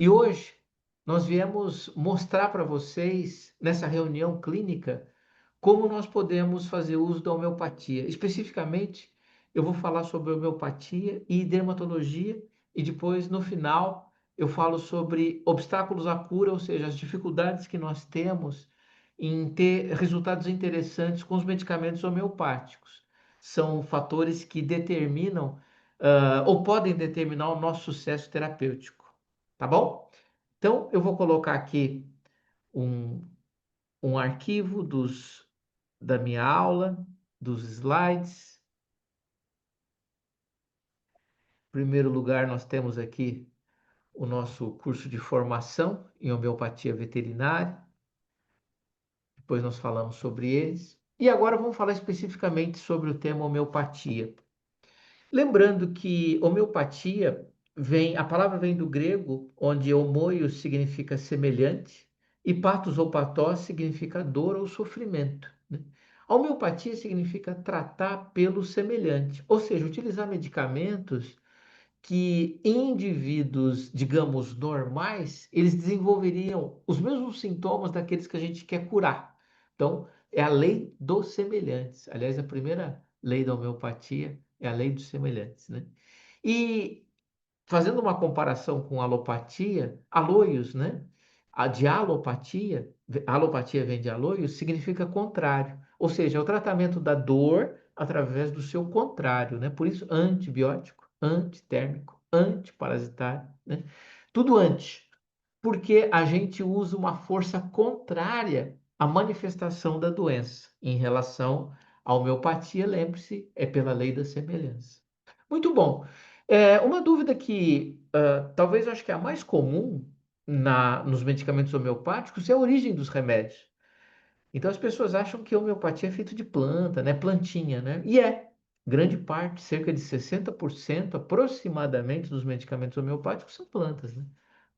E hoje nós viemos mostrar para vocês, nessa reunião clínica, como nós podemos fazer uso da homeopatia. Especificamente, eu vou falar sobre homeopatia e dermatologia, e depois, no final, eu falo sobre obstáculos à cura, ou seja, as dificuldades que nós temos em ter resultados interessantes com os medicamentos homeopáticos. São fatores que determinam, ou podem determinar o nosso sucesso terapêutico. Tá bom? Então, eu vou colocar aqui um, um arquivo da minha aula, dos slides. Em primeiro lugar, nós temos aqui o nosso curso de formação em homeopatia veterinária. Depois nós falamos sobre eles. E agora vamos falar especificamente sobre o tema homeopatia. Lembrando que homeopatia a palavra vem do grego, onde homoios significa semelhante e patos ou patós significa dor ou sofrimento, né? A homeopatia significa tratar pelo semelhante, ou seja, utilizar medicamentos que em indivíduos, digamos, normais, eles desenvolveriam os mesmos sintomas daqueles que a gente quer curar. Então, é a lei dos semelhantes. Aliás, a primeira lei da homeopatia é a lei dos semelhantes, né? E fazendo uma comparação com alopatia, aloios, né? A de alopatia vem de aloios, significa contrário. Ou seja, é o tratamento da dor através do seu contrário, né? Por isso, antibiótico, antitérmico, antiparasitário, né? Tudo anti, porque a gente usa uma força contrária à manifestação da doença. Em relação à homeopatia, lembre-se, é pela lei da semelhança. Muito bom. Uma dúvida que talvez eu acho que é a mais comum nos medicamentos homeopáticos é a origem dos remédios. Então as pessoas acham que a homeopatia é feita de planta, né? Plantinha, né? E grande parte, cerca de 60% aproximadamente dos medicamentos homeopáticos são plantas, né?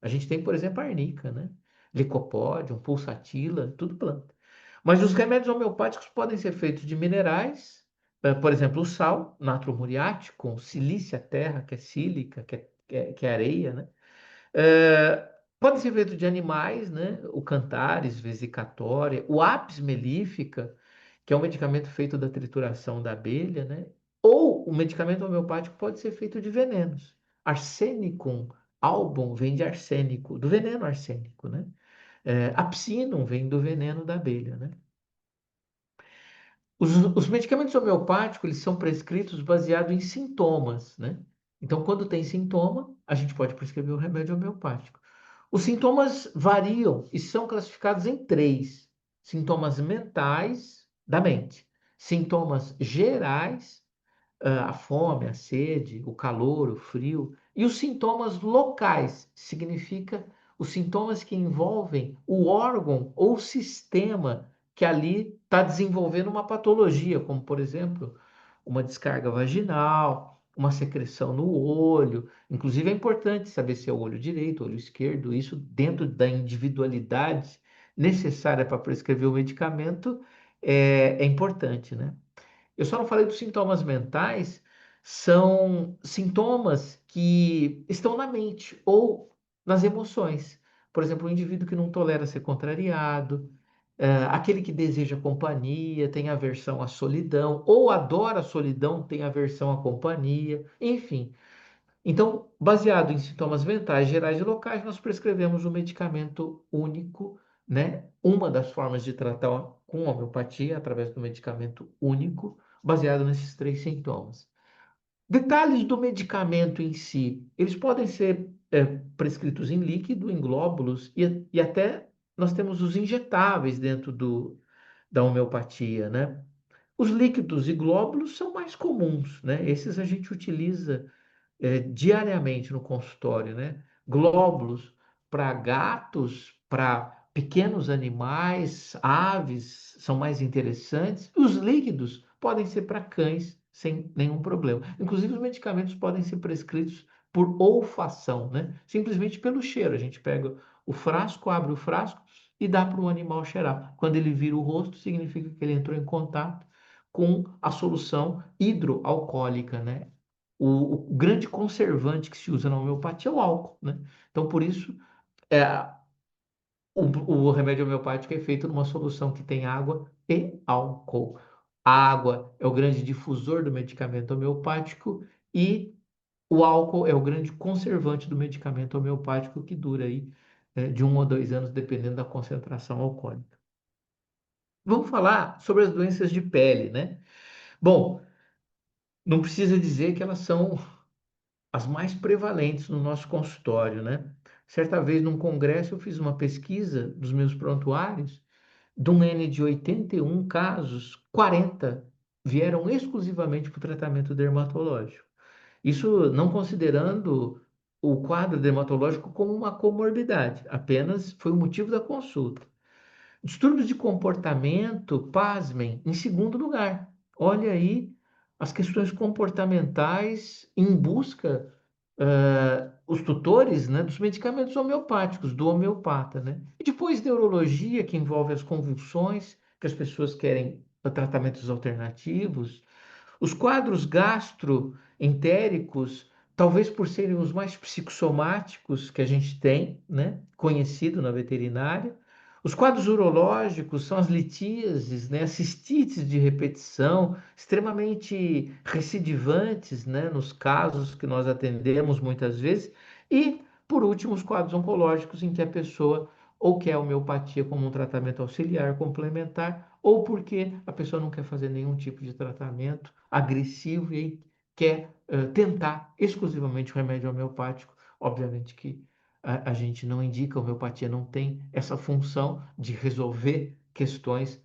A gente tem, por exemplo, a arnica, né? Licopódium, pulsatila, tudo planta. Mas os remédios homeopáticos podem ser feitos de minerais, por exemplo, o sal, natro muriático, silícia, terra, que é sílica, que é areia, né? Pode ser feito de animais, né? O Cantares vesicatória, o Apis mellifera, que é um medicamento feito da trituração da abelha, né? Ou o medicamento homeopático pode ser feito de venenos. Arsenicum album vem de arsênico, do veneno arsênico, né? Apsinum vem do veneno da abelha, né? Os medicamentos homeopáticos, eles são prescritos baseados em sintomas, né? Então, quando tem sintoma, a gente pode prescrever o remédio homeopático. Os sintomas variam e são classificados em três: sintomas mentais da mente, sintomas gerais, a fome, a sede, o calor, o frio, e os sintomas locais, significa os sintomas que envolvem o órgão ou sistema que ali está desenvolvendo uma patologia, como por exemplo, uma descarga vaginal, uma secreção no olho. Inclusive é importante saber se é o olho direito, o olho esquerdo, isso dentro da individualidade necessária para prescrever o medicamento é importante, né? Eu só não falei dos sintomas mentais, são sintomas que estão na mente ou nas emoções. Por exemplo, o indivíduo que não tolera ser contrariado, aquele que deseja companhia, tem aversão à solidão, ou adora a solidão, tem aversão à companhia, enfim. Então, baseado em sintomas mentais, gerais e locais, nós prescrevemos um medicamento único, né? Uma das formas de tratar com homeopatia, através do medicamento único, baseado nesses três sintomas. Detalhes do medicamento em si, eles podem ser prescritos em líquido, em glóbulos, e até nós temos os injetáveis dentro da homeopatia, né? Os líquidos e glóbulos são mais comuns, né? Esses a gente utiliza diariamente no consultório, né? Glóbulos para gatos, para pequenos animais, aves, são mais interessantes. Os líquidos podem ser para cães sem nenhum problema. Inclusive, os medicamentos podem ser prescritos por olfação, né? Simplesmente pelo cheiro. A gente pega o frasco, abre o frasco e dá para o animal cheirar. Quando ele vira o rosto, significa que ele entrou em contato com a solução hidroalcoólica, né? O grande conservante que se usa na homeopatia é o álcool, né? Então, por isso, É, o remédio homeopático é feito numa solução que tem água e álcool. A água é o grande difusor do medicamento homeopático e o álcool é o grande conservante do medicamento homeopático que dura aí de 1 a 2 anos, dependendo da concentração alcoólica. Vamos falar sobre as doenças de pele, né? Bom, não precisa dizer que elas são as mais prevalentes no nosso consultório, né? Certa vez, num congresso, eu fiz uma pesquisa dos meus prontuários. De um N de 81 casos, 40 vieram exclusivamente para o tratamento dermatológico. Isso não considerando o quadro dermatológico como uma comorbidade, apenas foi o motivo da consulta. Distúrbios de comportamento, pasmem, em segundo lugar. Olha aí as questões comportamentais em busca, os tutores, né, dos medicamentos homeopáticos, do homeopata, né? E depois neurologia, que envolve as convulsões, que as pessoas querem tratamentos alternativos, os quadros gastroentéricos, talvez por serem os mais psicossomáticos que a gente tem, né, conhecido na veterinária. Os quadros urológicos são as litíases, né, as cistites de repetição, extremamente recidivantes, né, nos casos que nós atendemos muitas vezes. E, por último, os quadros oncológicos em que a pessoa ou quer a homeopatia como um tratamento auxiliar complementar, ou porque a pessoa não quer fazer nenhum tipo de tratamento agressivo e quer tentar exclusivamente o remédio homeopático. Obviamente que a gente não indica, a homeopatia não tem essa função de resolver questões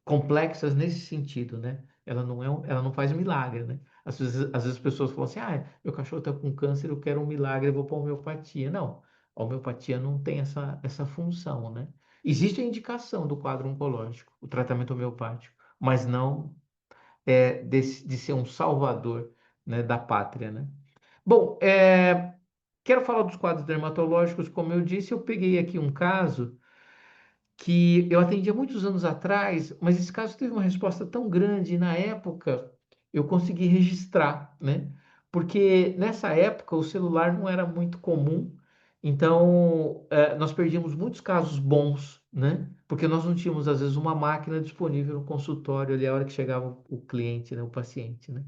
complexas nesse sentido, né? Ela não faz milagre, né? Às vezes as pessoas falam assim, ah, meu cachorro está com câncer, eu quero um milagre, eu vou para a homeopatia. Não, a homeopatia não tem essa função, né? Existe a indicação do quadro oncológico, o tratamento homeopático, mas não de ser um salvador, né, da pátria, né? Bom, quero falar dos quadros dermatológicos, como eu disse, eu peguei aqui um caso que eu atendi há muitos anos atrás, mas esse caso teve uma resposta tão grande, e na época eu consegui registrar, né? Porque nessa época o celular não era muito comum, então nós perdíamos muitos casos bons, né? Porque nós não tínhamos, às vezes, uma máquina disponível no consultório ali a hora que chegava o cliente, né? O paciente, né?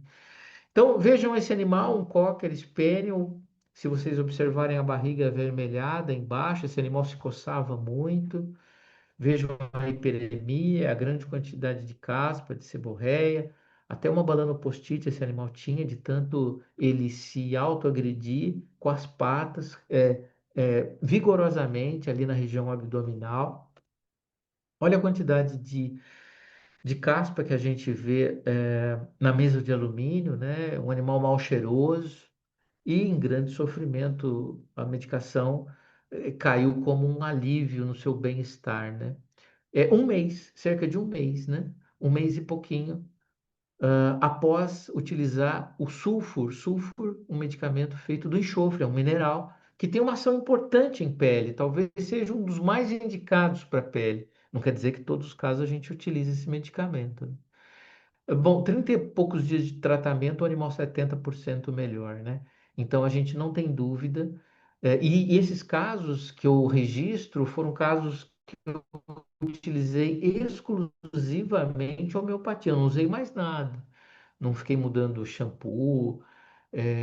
Então vejam esse animal, um Cocker spaniel. Se vocês observarem a barriga avermelhada embaixo, esse animal se coçava muito. Vejam a hiperemia, a grande quantidade de caspa, de seborreia, até uma banana post-it esse animal tinha, de tanto ele se autoagredir com as patas, vigorosamente ali na região abdominal. Olha a quantidade de caspa que a gente vê na mesa de alumínio, né? Um animal mal cheiroso e em grande sofrimento. A medicação caiu como um alívio no seu bem-estar, né? Um mês, cerca de um mês, né? Um mês e pouquinho, após utilizar o sulfur, um medicamento feito do enxofre, é um mineral que tem uma ação importante em pele, talvez seja um dos mais indicados para a pele. Não quer dizer que em todos os casos a gente utilize esse medicamento, né? Bom, 30 e poucos dias de tratamento, o animal 70% melhor, né? Então a gente não tem dúvida. E esses casos que eu registro foram casos utilizei exclusivamente homeopatia, eu não usei mais nada. Não fiquei mudando shampoo,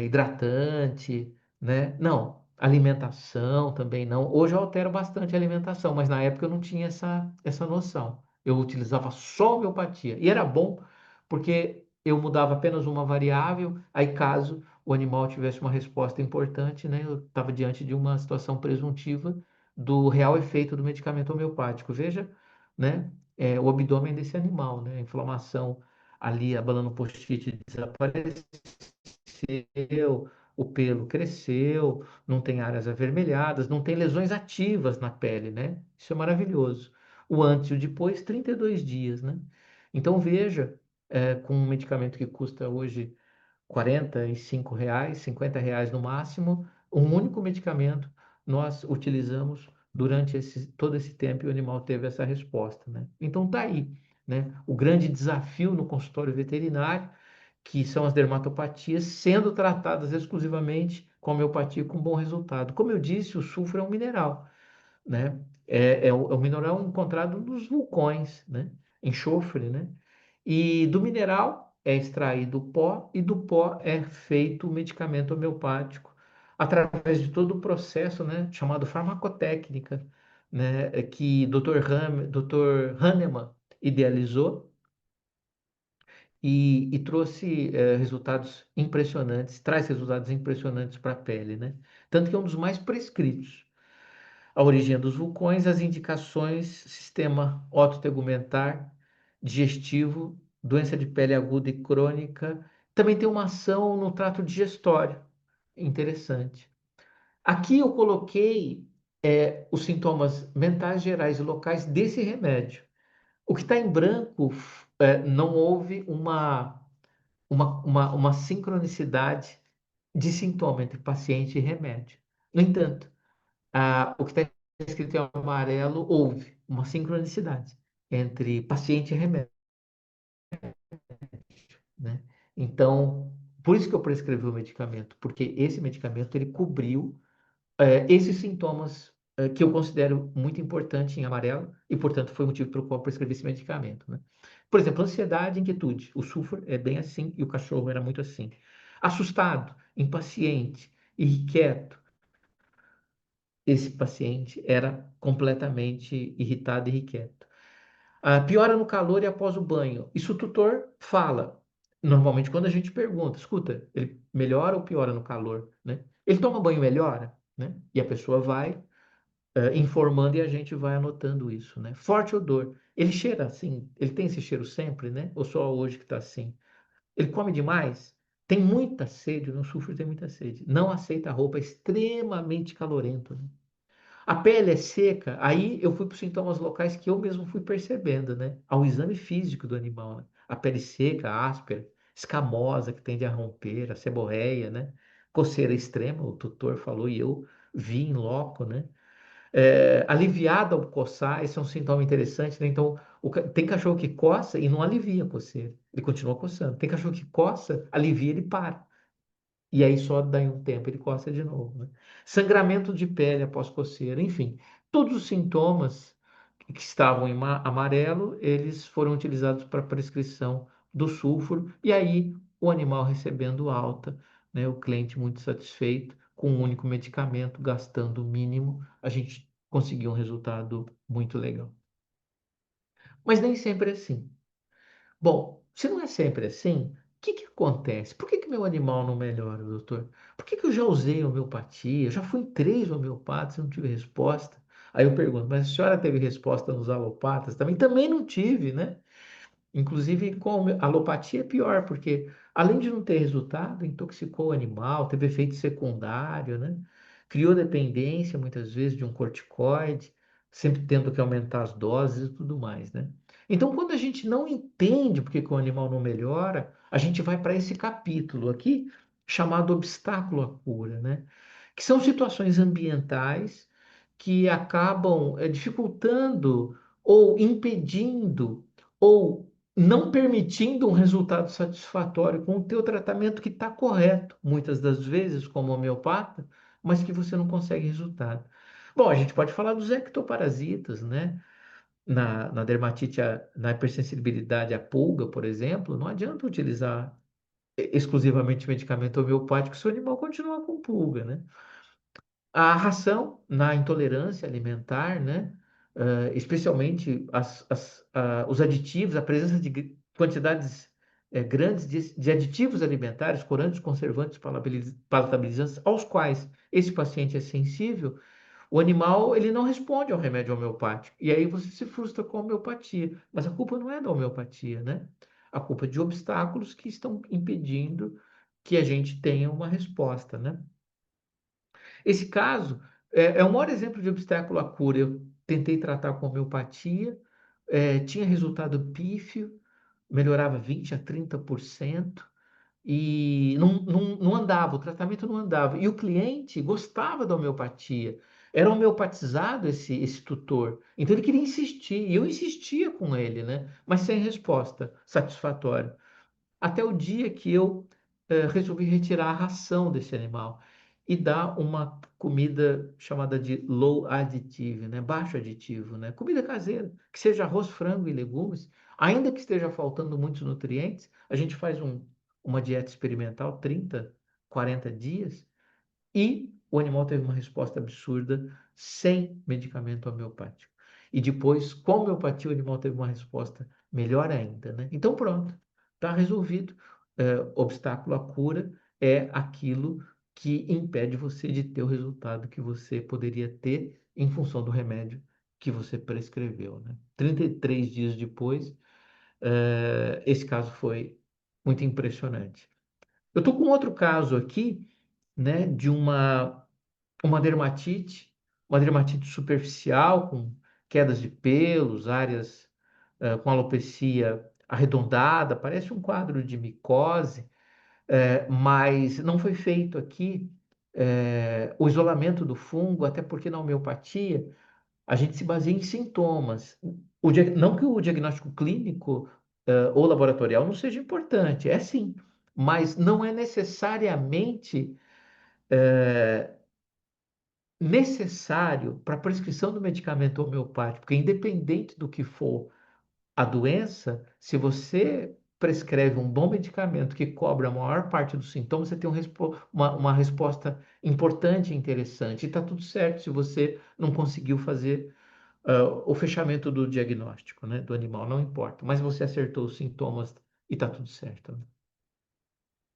hidratante, né? Não, alimentação também não. Hoje eu altero bastante a alimentação, mas na época eu não tinha essa noção. Eu utilizava só homeopatia. E era bom porque eu mudava apenas uma variável, aí caso o animal tivesse uma resposta importante, né? Eu estava diante de uma situação presuntiva do real efeito do medicamento homeopático. Veja, né? O abdômen desse animal, né? A inflamação ali, a banana post-it desapareceu, o pelo cresceu, não tem áreas avermelhadas, não tem lesões ativas na pele, né? Isso é maravilhoso. O antes e o depois, 32 dias, né? Então veja, com um medicamento que custa hoje R$ 45, R$ 50 no máximo, um único medicamento nós utilizamos durante todo esse tempo e o animal teve essa resposta, né? Então tá aí, né? O grande desafio no consultório veterinário que são as dermatopatias, sendo tratadas exclusivamente com homeopatia com bom resultado. Como eu disse, o sulfuro é um mineral, né? É o mineral encontrado nos vulcões, né? Enxofre, né? E do mineral é extraído o pó, e do pó é feito o medicamento homeopático, através de todo o processo, né? Chamado farmacotécnica, né? Que Dr. Hahnemann idealizou e trouxe resultados impressionantes, traz resultados impressionantes para a pele, né? Tanto que é um dos mais prescritos. A origem dos vulcões, as indicações, sistema ototegumentar, digestivo, doença de pele aguda e crônica. Também tem uma ação no trato digestório. Interessante. Aqui eu coloquei os sintomas mentais gerais e locais desse remédio. O que está em branco, não houve uma sincronicidade de sintoma entre paciente e remédio. No entanto, o que está escrito em amarelo, houve uma sincronicidade entre paciente e remédio, né? Então, por isso que eu prescrevi o medicamento, porque esse medicamento ele cobriu esses sintomas que eu considero muito importante em amarelo e, portanto, foi o motivo pelo qual eu prescrevi esse medicamento, né? Por exemplo, ansiedade, inquietude. O sulfur é bem assim e o cachorro era muito assim. Assustado, impaciente, irrequieto. Esse paciente era completamente irritado e irrequieto. Piora no calor e após o banho. Isso o tutor fala. Normalmente, quando a gente pergunta, escuta, ele melhora ou piora no calor, né? Ele toma banho, melhora, né? E a pessoa vai informando e a gente vai anotando isso, né? Forte odor. Ele cheira assim, ele tem esse cheiro sempre, né? Ou só hoje que tá assim? Ele come demais? Tem muita sede, no sulfuro tem muita sede. Não aceita roupa, é extremamente calorento, né? A pele é seca, aí eu fui para os sintomas locais que eu mesmo fui percebendo, né? Ao exame físico do animal, né? A pele seca, áspera, escamosa, que tende a romper, a seborreia, né? Coceira extrema, o tutor falou e eu vi em loco, né? Aliviada ao coçar, esse é um sintoma interessante, né? Então, tem cachorro que coça e não alivia a coceira, ele continua coçando. Tem cachorro que coça, alivia, ele para. E aí só daí um tempo ele coça de novo, né? Sangramento de pele após coceira, enfim, todos os sintomas que estavam em amarelo, eles foram utilizados para prescrição do sulfuro, e aí o animal recebendo alta, né? O cliente muito satisfeito, com um único medicamento, gastando o mínimo, a gente conseguiu um resultado muito legal. Mas nem sempre é assim. Bom, se não é sempre assim, o que que acontece? Por que que meu animal não melhora, doutor? Por que que eu já usei homeopatia? Eu já fui em 3 homeopatas e não tive resposta. Aí eu pergunto, mas a senhora teve resposta nos alopatas também? Também não tive, né? Inclusive, com a alopatia é pior, porque além de não ter resultado, intoxicou o animal, teve efeito secundário, né? Criou dependência, muitas vezes, de um corticoide, sempre tendo que aumentar as doses e tudo mais, né? Então, quando a gente não entende por que que o animal não melhora, a gente vai para esse capítulo aqui, chamado obstáculo à cura, né? Que são situações ambientais que acabam dificultando ou impedindo ou não permitindo um resultado satisfatório com o teu tratamento que está correto, muitas das vezes, como homeopata, mas que você não consegue resultado. Bom, a gente pode falar dos ectoparasitas, né? Na dermatite, na hipersensibilidade à pulga, por exemplo, não adianta utilizar exclusivamente medicamento homeopático se o animal continuar com pulga, né? A ração na intolerância alimentar, né? Especialmente os aditivos, a presença de quantidades grandes de aditivos alimentares, corantes, conservantes, palatabilizantes, aos quais esse paciente é sensível, o animal ele não responde ao remédio homeopático. E aí você se frustra com a homeopatia. Mas a culpa não é da homeopatia, né? A culpa é de obstáculos que estão impedindo que a gente tenha uma resposta, né? Esse caso é o maior exemplo de obstáculo à cura. Eu tentei tratar com homeopatia, tinha resultado pífio, melhorava 20 a 30% e não andava, o tratamento não andava. E o cliente gostava da homeopatia. Era homeopatizado esse tutor. Então ele queria insistir, e eu insistia com ele, né? Mas sem resposta satisfatória. até o dia que eu resolvi retirar a ração desse animal e dar uma comida chamada de low additive, né? Baixo aditivo, né? Comida caseira, que seja arroz, frango e legumes, ainda que esteja faltando muitos nutrientes, a gente faz uma dieta experimental, 30, 40 dias, e o animal teve uma resposta absurda sem medicamento homeopático. E depois, com a homeopatia, o animal teve uma resposta melhor ainda, né? Então, pronto, está resolvido. Obstáculo à cura é aquilo que impede você de ter o resultado que você poderia ter em função do remédio que você prescreveu, né? 33 dias depois, esse caso foi muito impressionante. Eu estou com outro caso aqui, né, de uma uma dermatite superficial, com quedas de pelos, áreas com alopecia arredondada, parece um quadro de micose, mas não foi feito aqui o isolamento do fungo, até porque na homeopatia a gente se baseia em sintomas. Não que o diagnóstico clínico ou laboratorial não seja importante, é sim, mas não é necessariamente necessário para a prescrição do medicamento homeopático, porque independente do que for a doença, se você prescreve um bom medicamento que cobre a maior parte dos sintomas, você tem uma resposta importante e interessante. E está tudo certo se você não conseguiu fazer o fechamento do diagnóstico, né, do animal, não importa. Mas você acertou os sintomas e está tudo certo, né?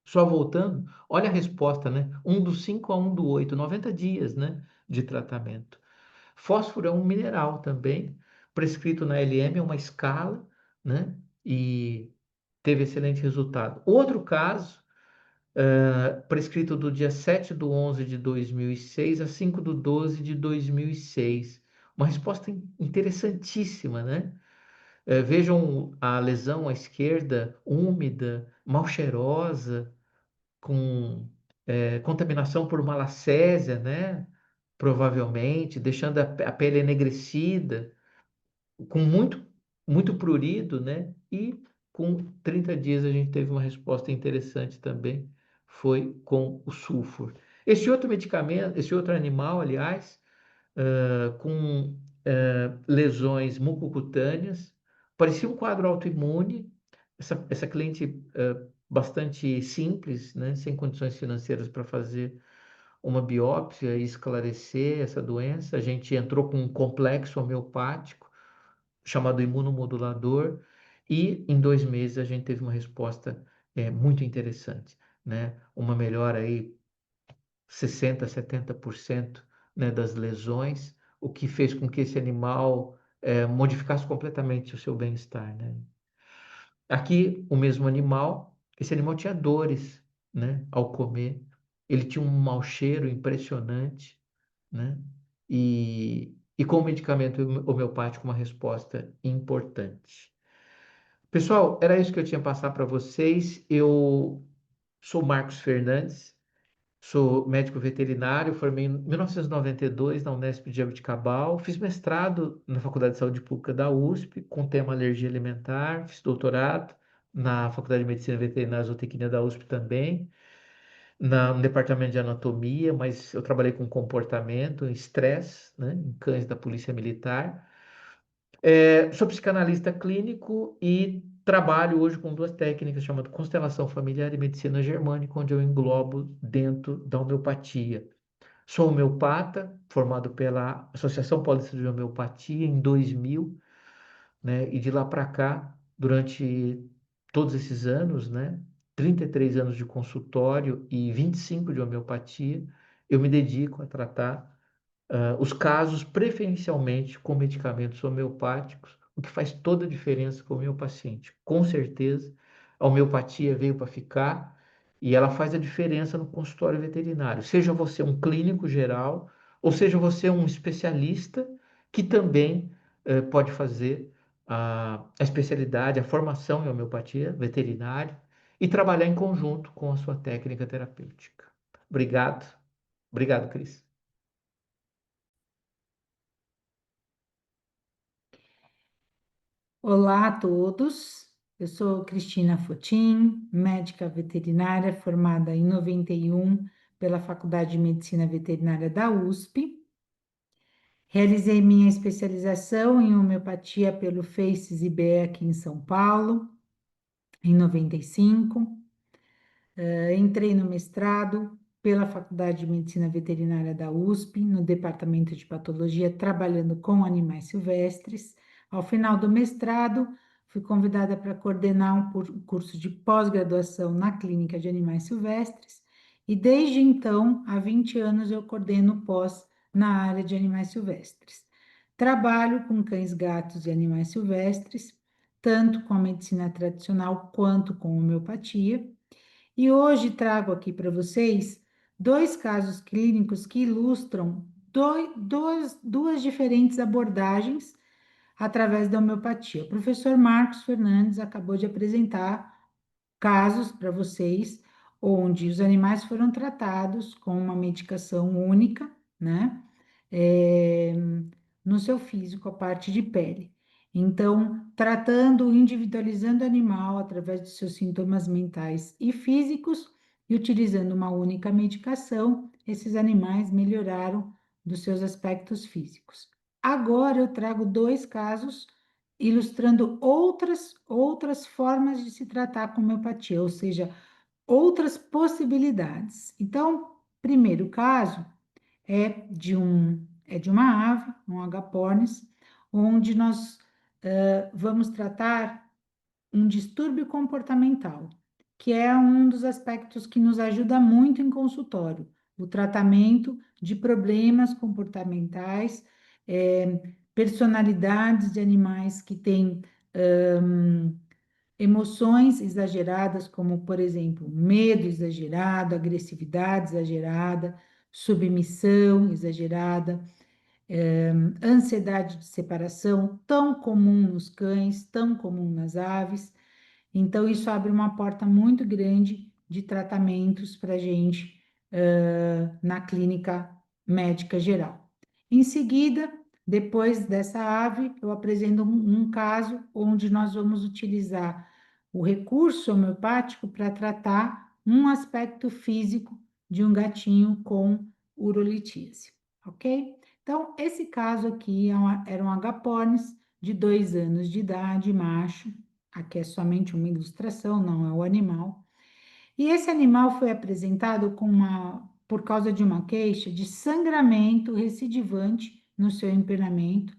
Só voltando, olha a resposta, né? 1/5 a 1/8, 90 dias, né, de tratamento. Fósforo é um mineral também, prescrito na LM, é uma escala, né? E teve excelente resultado. Outro caso, prescrito do dia 7/11 de 2006 a 5/12 de 2006. Uma resposta interessantíssima, né? Vejam a lesão à esquerda, úmida, mal cheirosa, com contaminação por malacésia, né? Provavelmente, deixando a pele enegrecida, com muito prurido, né? E com 30 dias a gente teve uma resposta interessante também, foi com o sulfur. Esse outro medicamento, esse outro animal, aliás, com lesões mucocutâneas, parecia um quadro autoimune. Essa cliente bastante simples, né, sem condições financeiras para fazer uma biópsia e esclarecer essa doença. A gente entrou com um complexo homeopático chamado imunomodulador e em 2 meses a gente teve uma resposta muito interessante, né? Uma melhora aí 60, 70%, né, das lesões, o que fez com que esse animal modificasse completamente o seu bem-estar, né? Aqui, o mesmo animal, esse animal tinha dores, né, ao comer, ele tinha um mau cheiro impressionante, né? E com o medicamento homeopático, uma resposta importante. Pessoal, era isso que eu tinha a passar para vocês. Eu sou Marcos Fernandes, sou médico veterinário, formei em 1992 na Unesp de Jaboticabal, fiz mestrado na Faculdade de Saúde Pública da USP, com tema alergia alimentar, fiz doutorado na Faculdade de Medicina Veterinária e Zootecnia da USP também, no departamento de anatomia, mas eu trabalhei com comportamento, estresse, né, em cães da Polícia Militar. Sou psicanalista clínico e trabalho hoje com duas técnicas chamadas constelação familiar e medicina germânica, onde eu englobo dentro da homeopatia. Sou homeopata, formado pela Associação Paulista de Homeopatia em 2000, né? E de lá para cá, durante todos esses anos, né? 33 anos de consultório e 25 de homeopatia, eu me dedico a tratar os casos preferencialmente com medicamentos homeopáticos, o que faz toda a diferença com o meu paciente. Com certeza, a homeopatia veio para ficar e ela faz a diferença no consultório veterinário. Seja você um clínico geral, ou seja você um especialista que também pode fazer a especialidade, a formação em homeopatia veterinária e trabalhar em conjunto com a sua técnica terapêutica. Obrigado. Obrigado, Cris. Olá a todos. Eu sou Cristina Fotin, médica veterinária formada em 91 pela Faculdade de Medicina Veterinária da USP. Realizei minha especialização em homeopatia pelo FACES IBE aqui em São Paulo, em 95. Entrei no mestrado pela Faculdade de Medicina Veterinária da USP, no Departamento de Patologia, trabalhando com animais silvestres. Ao final do mestrado, fui convidada para coordenar um curso de pós-graduação na Clínica de Animais Silvestres, e desde então, há 20 anos, eu coordeno pós na área de animais silvestres. Trabalho com cães, gatos e animais silvestres, tanto com a medicina tradicional quanto com homeopatia. E hoje trago aqui para vocês dois casos clínicos que ilustram duas diferentes abordagens através da homeopatia. O professor Marcos Fernandes acabou de apresentar casos para vocês onde os animais foram tratados com uma medicação única, né? É, no seu físico, a parte de pele. Então, tratando, individualizando o animal através dos seus sintomas mentais e físicos e utilizando uma única medicação, esses animais melhoraram dos seus aspectos físicos. Agora eu trago dois casos ilustrando outras formas de se tratar com homeopatia, ou seja, outras possibilidades. Então, primeiro caso é de uma ave, um agapornis, onde nós vamos tratar um distúrbio comportamental, que é um dos aspectos que nos ajuda muito em consultório, o tratamento de problemas comportamentais, personalidades de animais que têm emoções exageradas, como, por exemplo, medo exagerado, agressividade exagerada, submissão exagerada, ansiedade de separação, tão comum nos cães, tão comum nas aves. Então, isso abre uma porta muito grande de tratamentos para a gente na clínica médica geral. Em seguida, depois dessa ave, eu apresento um caso onde nós vamos utilizar o recurso homeopático para tratar um aspecto físico de um gatinho com urolitíase, ok? Então, esse caso aqui era um agapornis de 2 anos de idade, macho. Aqui é somente uma ilustração, não é o animal. E esse animal foi apresentado por causa de uma queixa de sangramento recidivante no seu empenamento,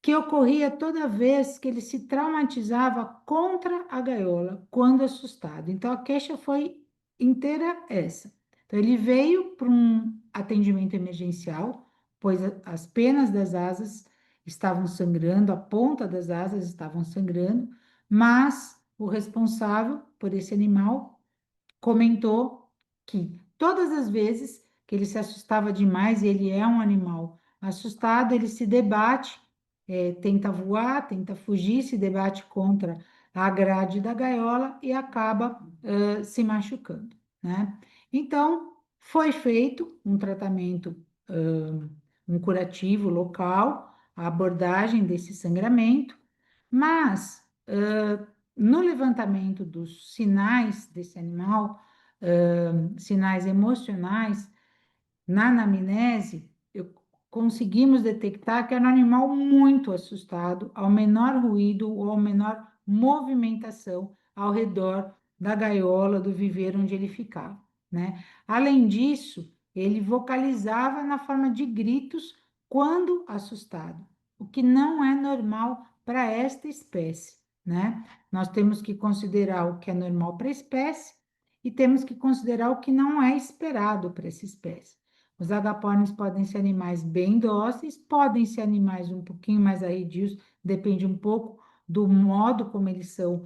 que ocorria toda vez que ele se traumatizava contra a gaiola, quando assustado. Então, a queixa foi inteira essa. Então, ele veio para um atendimento emergencial, pois as penas das asas estavam sangrando, a ponta das asas estavam sangrando, mas o responsável por esse animal comentou que todas as vezes que ele se assustava demais, e ele é um animal assustado, ele se debate, tenta voar, tenta fugir, se debate contra a grade da gaiola e acaba se machucando, né? Então, foi feito um tratamento, um curativo local, a abordagem desse sangramento, mas no levantamento dos sinais desse animal, sinais emocionais, na anamnese, conseguimos detectar que era um animal muito assustado, ao menor ruído ou ao menor movimentação ao redor da gaiola, do viveiro onde ele ficava, né? Além disso, ele vocalizava na forma de gritos quando assustado, o que não é normal para esta espécie, né? Nós temos que considerar o que é normal para a espécie e temos que considerar o que não é esperado para essa espécie. Os agapornis podem ser animais bem dóceis, podem ser animais um pouquinho mais arredios, depende um pouco do modo como eles são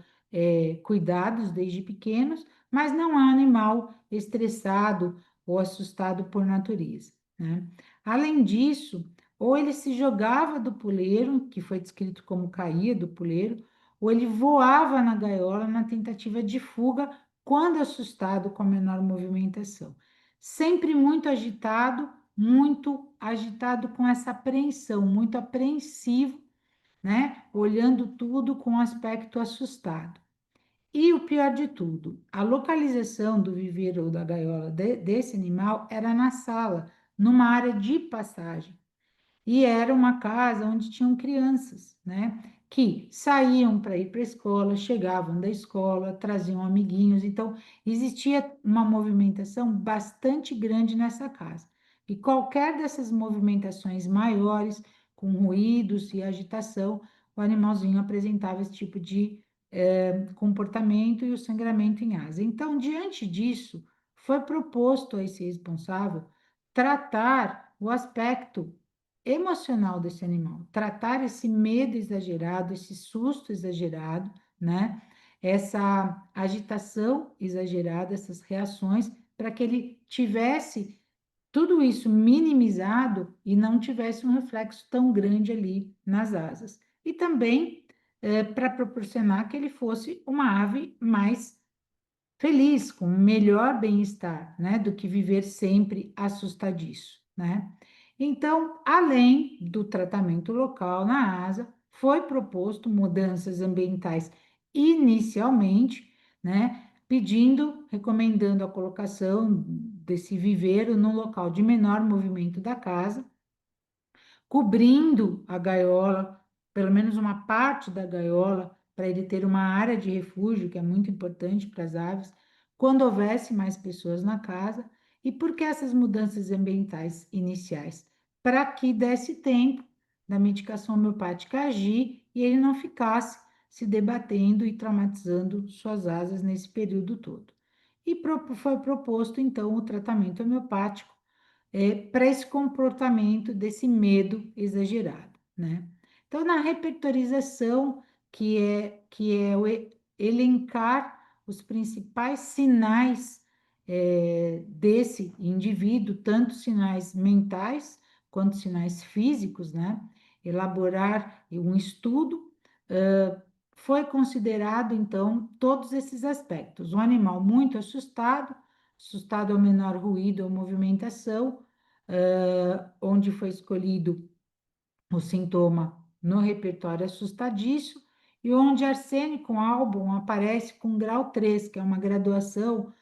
cuidados desde pequenos, mas não é um animal estressado ou assustado por natureza, né? Além disso, ou ele se jogava do puleiro, que foi descrito como caía do puleiro, ou ele voava na gaiola na tentativa de fuga quando assustado com a menor movimentação. Sempre muito agitado com essa apreensão, muito apreensivo né? Olhando tudo com aspecto assustado. E o pior de tudo, a localização do viveiro ou da gaiola desse animal era na sala, numa área de passagem. E era uma casa onde tinham crianças, né? Que saíam para ir para a escola, chegavam da escola, traziam amiguinhos. Então, existia uma movimentação bastante grande nessa casa. E qualquer dessas movimentações maiores, com ruídos e agitação, o animalzinho apresentava esse tipo de comportamento e o sangramento em asa. Então, diante disso, foi proposto a esse responsável tratar o aspecto emocional desse animal, tratar esse medo exagerado, esse susto exagerado, né? Essa agitação exagerada, essas reações, para que ele tivesse tudo isso minimizado e não tivesse um reflexo tão grande ali nas asas. E também para proporcionar que ele fosse uma ave mais feliz, com melhor bem-estar, né, do que viver sempre assustadiço, né? Então, além do tratamento local na asa, foi proposto mudanças ambientais inicialmente, né, pedindo, recomendando a colocação desse viveiro num local de menor movimento da casa, cobrindo a gaiola, pelo menos uma parte da gaiola, para ele ter uma área de refúgio, que é muito importante para as aves, quando houvesse mais pessoas na casa. E por que essas mudanças ambientais iniciais? Para que desse tempo da medicação homeopática agir e ele não ficasse se debatendo e traumatizando suas asas nesse período todo. E foi proposto, então, o tratamento homeopático para esse comportamento desse medo exagerado, né? Então, na repertorização, que é o elencar os principais sinais desse indivíduo, tanto sinais mentais quanto sinais físicos, né? Elaborar um estudo, foi considerado, então, todos esses aspectos. Um animal muito assustado, assustado ao menor ruído ou movimentação, onde foi escolhido o sintoma no repertório assustadiço, e onde arsênico álbum aparece com grau 3, que é uma graduação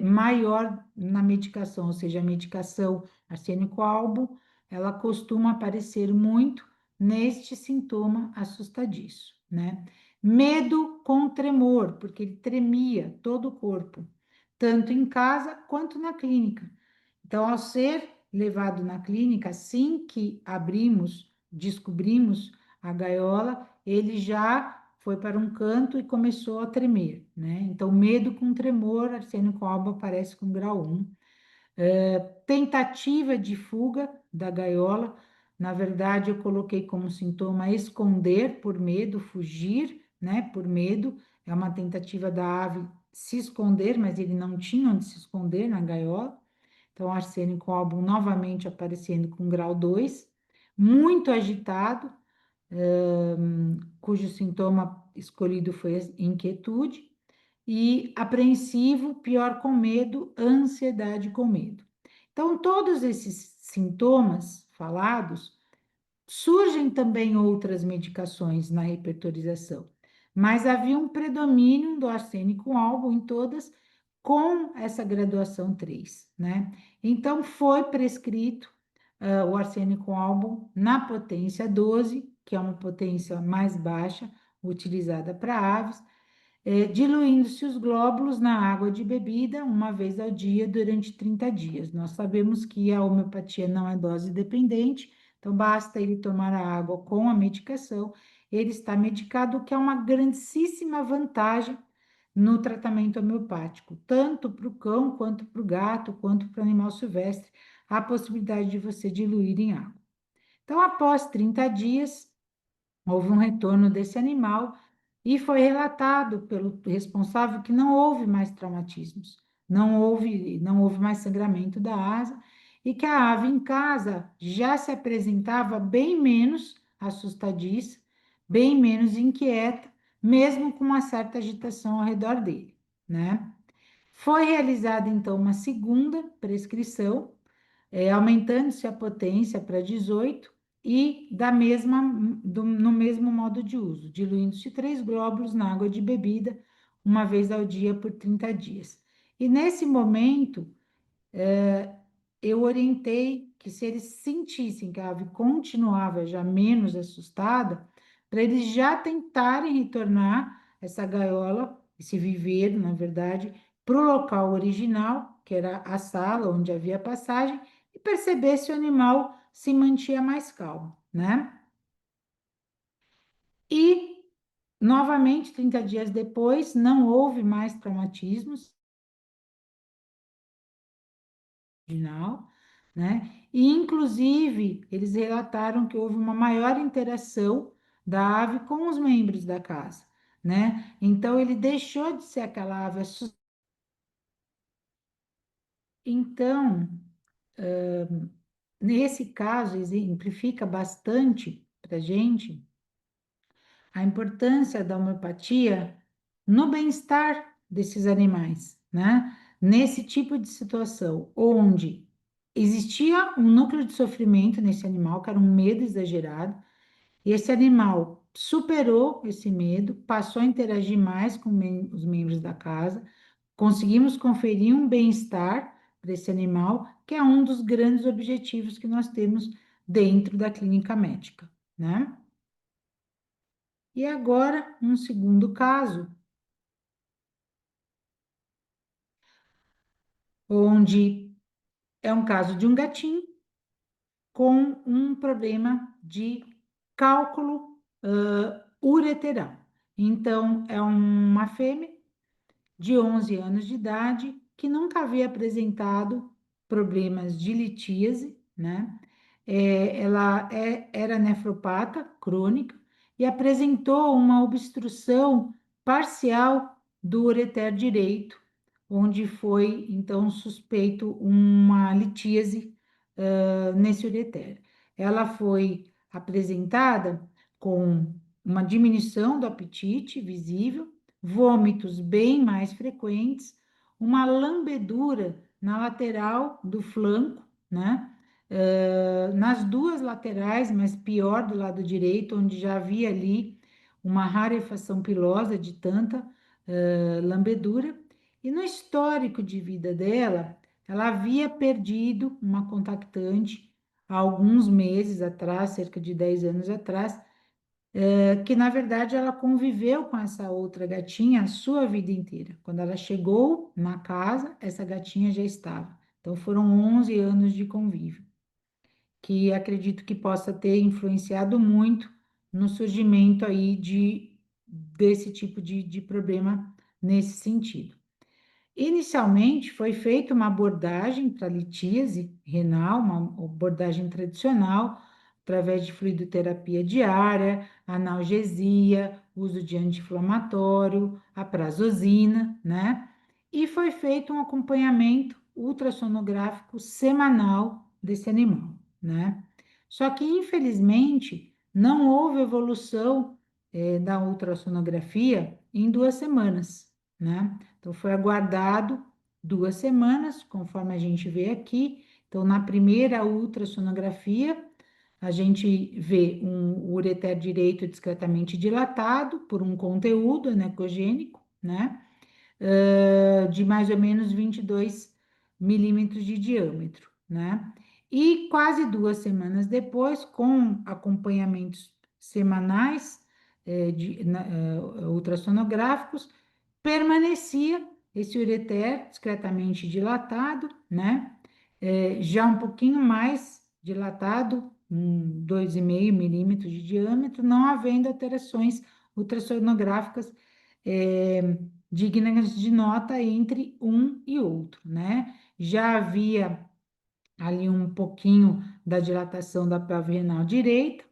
maior na medicação, ou seja, a medicação arsênico álbum, ela costuma aparecer muito neste sintoma assustadiço, né? Medo com tremor, porque ele tremia todo o corpo, tanto em casa quanto na clínica. Então, ao ser levado na clínica, assim que descobrimos a gaiola, ele já foi para um canto e começou a tremer, né? Então, medo com tremor, arsênico alba aparece com grau 1. Tentativa de fuga da gaiola, na verdade, eu coloquei como sintoma esconder por medo, fugir, né? Por medo, é uma tentativa da ave se esconder, mas ele não tinha onde se esconder na gaiola. Então, arsênico álbum novamente aparecendo com grau 2, muito agitado, cujo sintoma escolhido foi inquietude, e apreensivo, pior com medo, ansiedade com medo. Então, todos esses sintomas falados, surgem também outras medicações na repertorização, mas havia um predomínio do arsênico álbum em todas com essa graduação 3, né? Então, foi prescrito o arsênico álbum na potência 12, que é uma potência mais baixa, utilizada para aves, diluindo-se os glóbulos na água de bebida uma vez ao dia durante 30 dias. Nós sabemos que a homeopatia não é dose dependente, então basta ele tomar a água com a medicação, ele está medicado, o que é uma grandíssima vantagem no tratamento homeopático, tanto para o cão, quanto para o gato, quanto para o animal silvestre, a possibilidade de você diluir em água. Então, após 30 dias, houve um retorno desse animal e foi relatado pelo responsável que não houve mais traumatismos, não houve mais sangramento da asa e que a ave em casa já se apresentava bem menos assustadiça, bem menos inquieta, mesmo com uma certa agitação ao redor dele, né? Foi realizada então uma segunda prescrição, aumentando-se a potência para 18, e no mesmo modo de uso, diluindo-se 3 glóbulos na água de bebida, uma vez ao dia por 30 dias. E nesse momento, eu orientei que se eles sentissem que a ave continuava já menos assustada, para eles já tentarem retornar essa gaiola, esse viveiro, na verdade, para o local original, que era a sala onde havia passagem, e perceber se o animal se mantinha mais calmo, né? E, novamente, 30 dias depois, não houve mais traumatismos, original, né? E, inclusive, eles relataram que houve uma maior interação da ave com os membros da casa, né? Então, ele deixou de ser aquela ave assustada. Então, nesse caso, exemplifica bastante para a gente a importância da homeopatia no bem-estar desses animais, né? Nesse tipo de situação, onde existia um núcleo de sofrimento nesse animal, que era um medo exagerado, e esse animal superou esse medo, passou a interagir mais com os membros da casa, conseguimos conferir um bem-estar para esse animal, que é um dos grandes objetivos que nós temos dentro da clínica médica, né? E agora, um segundo caso, onde é um caso de um gatinho com um problema de cálculo ureteral. Então, é uma fêmea de 11 anos de idade que nunca havia apresentado problemas de litíase, né? Era nefropata crônica e apresentou uma obstrução parcial do ureter direito, onde foi, então, suspeito uma litíase nesse ureter. Ela foi apresentada com uma diminuição do apetite visível, vômitos bem mais frequentes, uma lambedura na lateral do flanco, né? Nas duas laterais, mas pior do lado direito, onde já havia ali uma rarefação pilosa de tanta lambedura. E no histórico de vida dela, ela havia perdido uma contactante há alguns meses atrás, cerca de 10 anos atrás, que na verdade ela conviveu com essa outra gatinha a sua vida inteira. Quando ela chegou na casa, essa gatinha já estava. Então foram 11 anos de convívio, que acredito que possa ter influenciado muito no surgimento aí desse tipo de problema nesse sentido. Inicialmente foi feita uma abordagem para litíase renal, uma abordagem tradicional, através de fluidoterapia diária, analgesia, uso de anti-inflamatório, a prazosina, né? E foi feito um acompanhamento ultrassonográfico semanal desse animal, né? Só que, infelizmente, não houve evolução da ultrassonografia em 2 semanas, né? Então, foi aguardado 2 semanas, conforme a gente vê aqui. Então, na primeira ultrassonografia, a gente vê um ureter direito discretamente dilatado por um conteúdo anecogênico, né? De mais ou menos 22 milímetros de diâmetro, né? E quase 2 semanas depois, com acompanhamentos semanais ultrassonográficos, permanecia esse ureter discretamente dilatado, né? Já um pouquinho mais dilatado, 2,5 milímetros de diâmetro, não havendo alterações ultrassonográficas dignas de nota entre um e outro, né? Já havia ali um pouquinho da dilatação da pelve renal direita,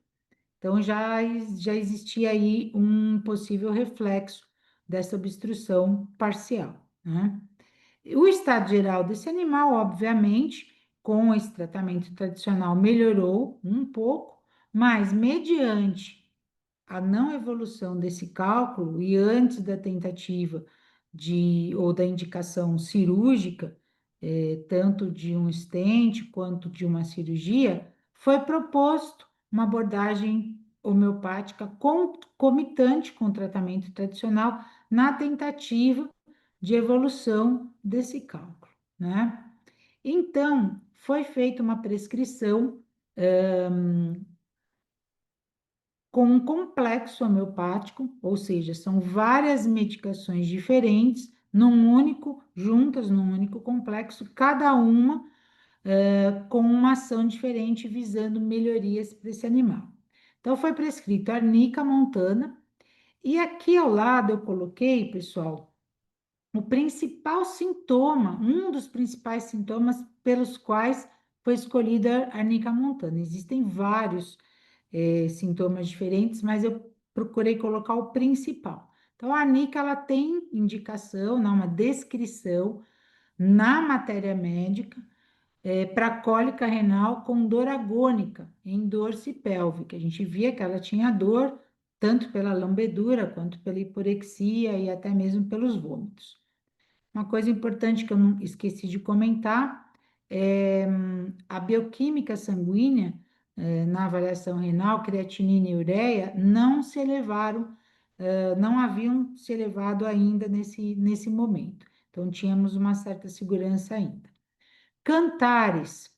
então já existia aí um possível reflexo dessa obstrução parcial, né? O estado geral desse animal, obviamente, com esse tratamento tradicional melhorou um pouco, mas mediante a não evolução desse cálculo e antes da tentativa ou da indicação cirúrgica, tanto de um stent quanto de uma cirurgia, foi proposto uma abordagem homeopática concomitante com o tratamento tradicional na tentativa de evolução desse cálculo, né? Então, foi feita uma prescrição com um complexo homeopático, ou seja, são várias medicações diferentes juntas num único complexo, cada uma com uma ação diferente visando melhorias para esse animal. Então, foi prescrito arnica montana, e aqui ao lado eu coloquei, pessoal, o principal sintoma, um dos principais sintomas pelos quais foi escolhida a arnica montana. Existem vários sintomas diferentes, mas eu procurei colocar o principal. Então, a arnica, ela tem indicação, uma descrição na matéria médica para cólica renal com dor agônica, em dorse pélvica. A gente via que ela tinha dor tanto pela lambedura quanto pela hiporexia e até mesmo pelos vômitos. Uma coisa importante que eu não esqueci de comentar é a bioquímica sanguínea na avaliação renal, creatinina e ureia, não se elevaram, não haviam se elevado ainda nesse momento. Então, tínhamos uma certa segurança ainda. Cantares.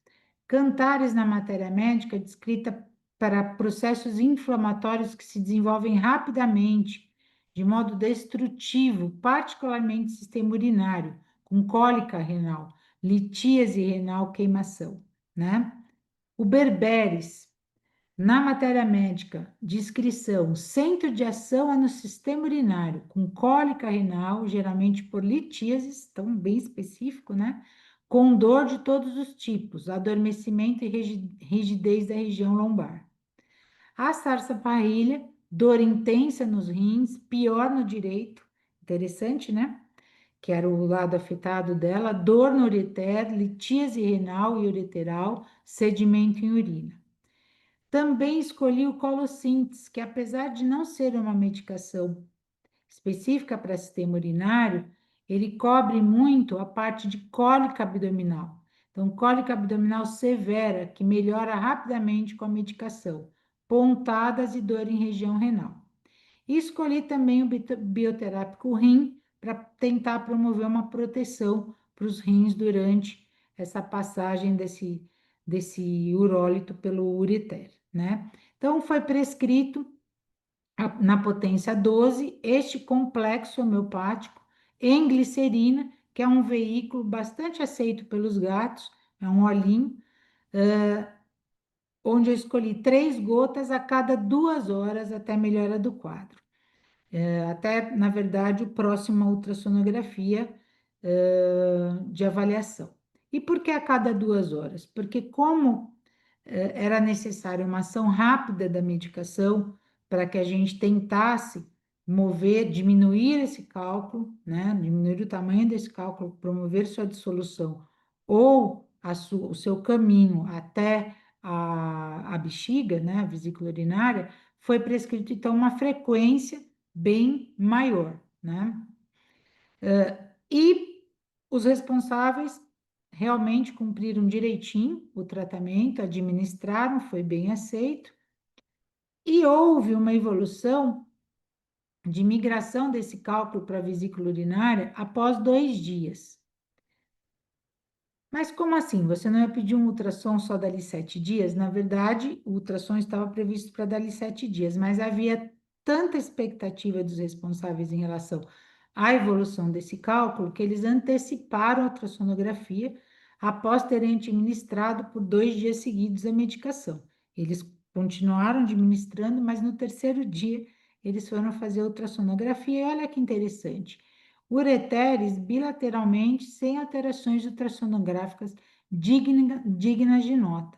Cantares na matéria médica descrita para processos inflamatórios que se desenvolvem rapidamente, de modo destrutivo, particularmente no sistema urinário, com cólica renal, litíase renal, queimação, né? O berberis, na matéria médica, descrição, centro de ação é no sistema urinário, com cólica renal, geralmente por litíases, tão bem específico, né? Com dor de todos os tipos, adormecimento e rigidez da região lombar. A sarça-parrilha, dor intensa nos rins, pior no direito, interessante, né? Que era o lado afetado dela, dor no ureter, litíase renal e ureteral, sedimento em urina. Também escolhi o Colossintes, que apesar de não ser uma medicação específica para sistema urinário, ele cobre muito a parte de cólica abdominal. Então, cólica abdominal severa, que melhora rapidamente com a medicação, pontadas e dor em região renal. E escolhi também o bioterápico rim para tentar promover uma proteção para os rins durante essa passagem desse urólito pelo ureter, né? Então, foi prescrito na potência 12 este complexo homeopático em glicerina, que é um veículo bastante aceito pelos gatos, é um olhinho, onde eu escolhi 3 gotas a cada 2 horas até a melhora do quadro. Até, na verdade, o próximo a ultrassonografia de avaliação. E por que a cada 2 horas? Porque como era necessária uma ação rápida da medicação para que a gente tentasse diminuir esse cálculo, né? Diminuir o tamanho desse cálculo, promover sua dissolução ou o seu caminho até a bexiga, né? A vesícula urinária, foi prescrito então uma frequência bem maior, né? E os responsáveis realmente cumpriram direitinho o tratamento, administraram, foi bem aceito, e houve uma evolução de migração desse cálculo para a vesícula urinária após 2 dias. Mas como assim? Você não ia pedir um ultrassom só dali 7 dias? Na verdade, o ultrassom estava previsto para dali 7 dias, mas havia tanta expectativa dos responsáveis em relação à evolução desse cálculo que eles anteciparam a ultrassonografia após terem administrado por 2 dias seguidos a medicação. Eles continuaram administrando, mas no terceiro dia eles foram fazer a ultrassonografia. E olha que interessante, ureteres bilateralmente sem alterações ultrassonográficas dignas de nota.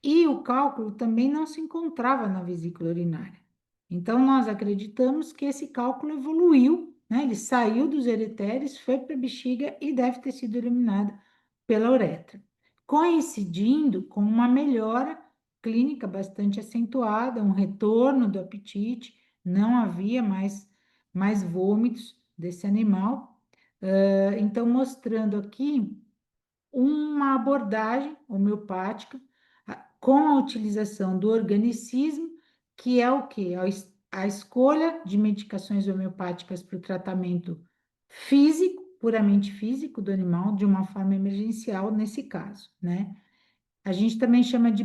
E o cálculo também não se encontrava na vesícula urinária. Então, nós acreditamos que esse cálculo evoluiu, né? Ele saiu dos ureteres, foi para a bexiga e deve ter sido eliminado pela uretra, coincidindo com uma melhora clínica bastante acentuada, um retorno do apetite, não havia mais vômitos desse animal. Então, mostrando aqui uma abordagem homeopática com a utilização do organicismo, que é o quê? A escolha de medicações homeopáticas para o tratamento físico, puramente físico do animal, de uma forma emergencial nesse caso, né? A gente também chama de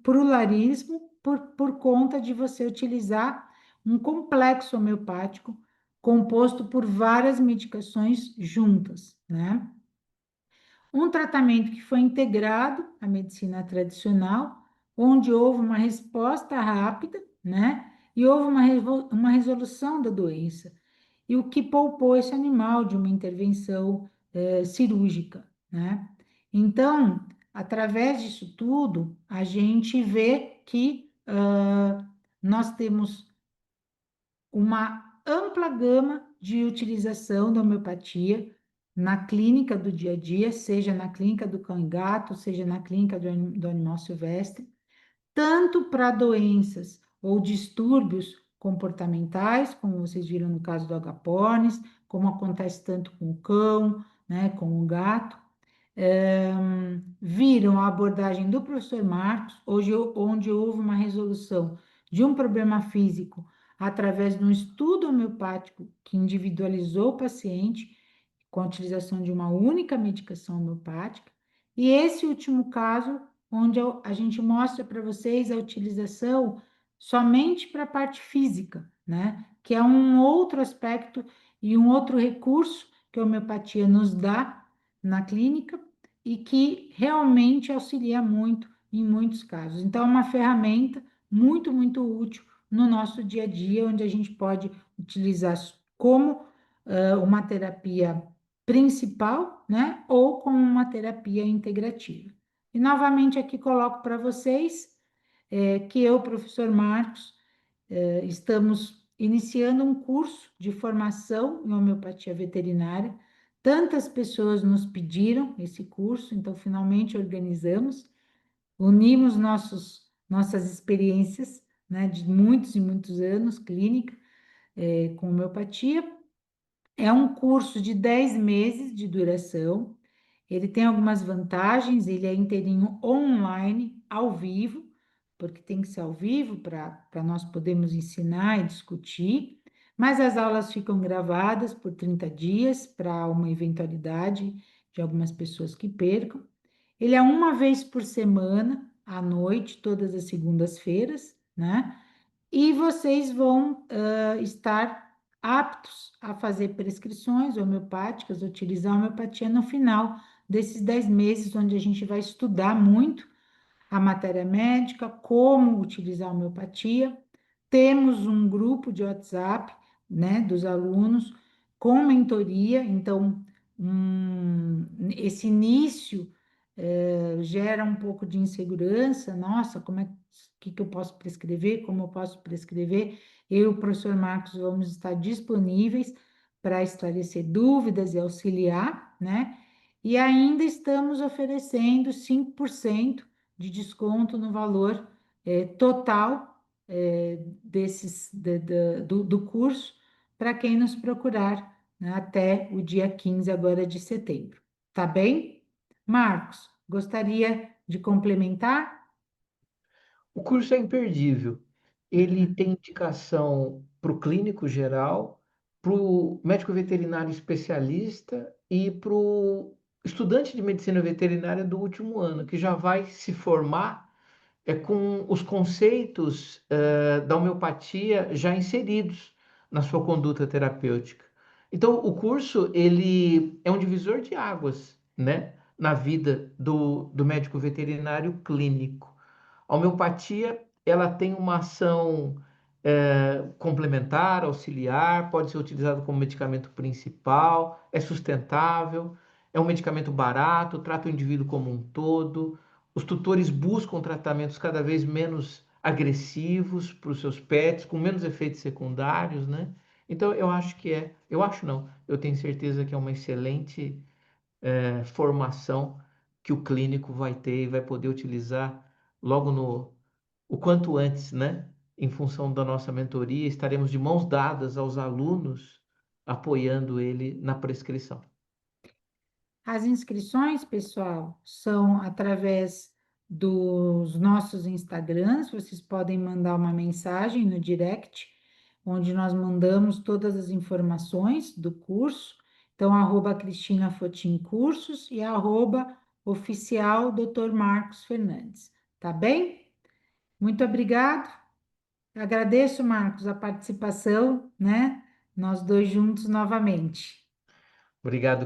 pluralismo por conta de você utilizar um complexo homeopático composto por várias medicações juntas, né? Um tratamento que foi integrado à medicina tradicional, onde houve uma resposta rápida, né? E houve uma resolução da doença, e o que poupou esse animal de uma intervenção cirúrgica, né? Então, através disso tudo, a gente vê que nós temos uma ampla gama de utilização da homeopatia na clínica do dia a dia, seja na clínica do cão e gato, seja na clínica do animal silvestre, tanto para doenças ou distúrbios comportamentais, como vocês viram no caso do agapornis, como acontece tanto com o cão, né, com o gato, viram a abordagem do professor Marcos, onde houve uma resolução de um problema físico através de um estudo homeopático que individualizou o paciente com a utilização de uma única medicação homeopática. E esse último caso, onde a gente mostra para vocês a utilização somente para a parte física, né? Que é um outro aspecto e um outro recurso que a homeopatia nos dá na clínica e que realmente auxilia muito em muitos casos. Então, é uma ferramenta muito útil no nosso dia a dia, onde a gente pode utilizar como uma terapia principal, né? Ou como uma terapia integrativa. E novamente aqui coloco para vocês que eu, professor Marcos, estamos iniciando um curso de formação em homeopatia veterinária. Tantas pessoas nos pediram esse curso, então finalmente organizamos, unimos nossas experiências, né, de muitos e muitos anos clínica com homeopatia. É um curso de 10 meses de duração. Ele tem algumas vantagens, ele é inteirinho online, ao vivo, porque tem que ser ao vivo para nós podermos ensinar e discutir, mas as aulas ficam gravadas por 30 dias para uma eventualidade de algumas pessoas que percam. Ele é uma vez por semana, à noite, todas as segundas-feiras, né? E vocês vão estar aptos a fazer prescrições homeopáticas, utilizar a homeopatia no final desses 10 meses, onde a gente vai estudar muito a matéria médica, como utilizar a homeopatia. Temos um grupo de WhatsApp, né, dos alunos com mentoria, então esse início gera um pouco de insegurança. Nossa, como é que eu posso prescrever? Como eu posso prescrever? Eu e o professor Marcos vamos estar disponíveis para esclarecer dúvidas e auxiliar, né? E ainda estamos oferecendo 5% de desconto no valor total do curso para quem nos procurar, né, até o dia 15 agora de setembro. Tá bem? Marcos, gostaria de complementar? O curso é imperdível. Ele tem indicação para o clínico geral, para o médico veterinário especialista e para o estudante de medicina veterinária do último ano, que já vai se formar com os conceitos da homeopatia já inseridos na sua conduta terapêutica. Então, o curso ele é um divisor de águas, né, na vida do médico veterinário clínico. A homeopatia, ela tem uma ação complementar, auxiliar, pode ser utilizado como medicamento principal, é sustentável, é um medicamento barato, trata o indivíduo como um todo. Os tutores buscam tratamentos cada vez menos agressivos para os seus pets, com menos efeitos secundários, né? Então, eu acho que eu acho não, eu tenho certeza que é uma excelente formação que o clínico vai ter e vai poder utilizar logo o quanto antes, né? Em função da nossa mentoria, estaremos de mãos dadas aos alunos, apoiando ele na prescrição. As inscrições, pessoal, são através dos nossos Instagrams, vocês podem mandar uma mensagem no direct, onde nós mandamos todas as informações do curso. Então, arroba Cristina Fotim Cursos e arroba oficial Dr. Marcos Fernandes. Tá bem? Muito obrigado. Agradeço, Marcos, a participação, né? Nós dois juntos novamente. Obrigado.